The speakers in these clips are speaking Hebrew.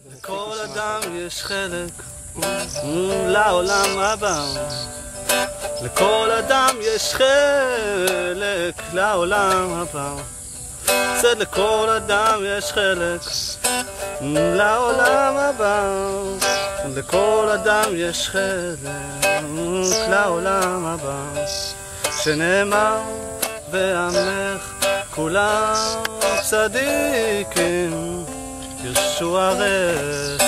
לכל אדם יש חלק לעולם הבא. לכל אדם יש חלק לעולם הבא. לכל אדם יש חלק לעולם הבא. לכל אדם יש חלק לעולם הבא. שנאמר בעמך כולם צדיקים, ירשו ארץ,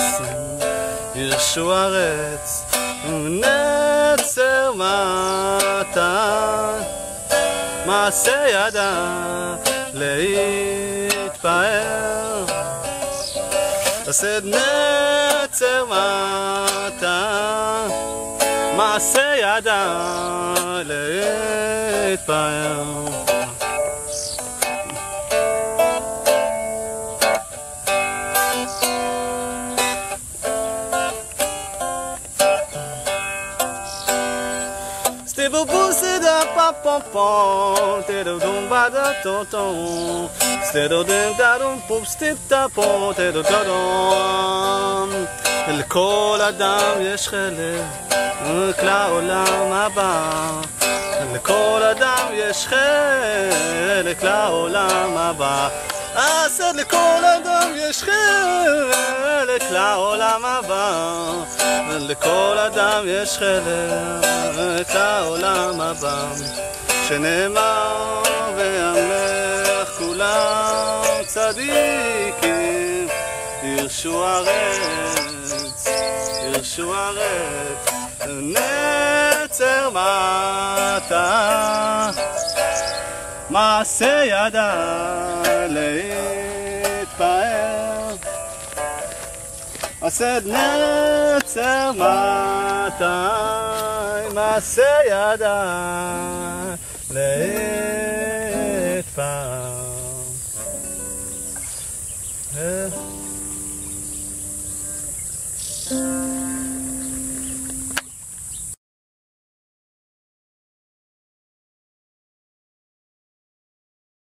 ירשו ארץ, ונצר מטה, מעשה ידה להתפאר. עשד נצר מטה, מעשה ידה להתפאר. Still boosted up up up up, still don't bother to to, still don't darum pop step tap on, still darum. לכל אדם יש חלק לעולם הבא. לכל אדם יש חלק לעולם הבא. עשד לכל אדם יש חלק לעולם הבא. לכל אדם יש חלק לעולם הבא. שנאמר ועמך כולם צדיקים, ירשו ארץ, ירשו ארץ, נצר מטה, מעשה ידה להתפאר. עשד נצר מטה, מעשה ידה להתפאר.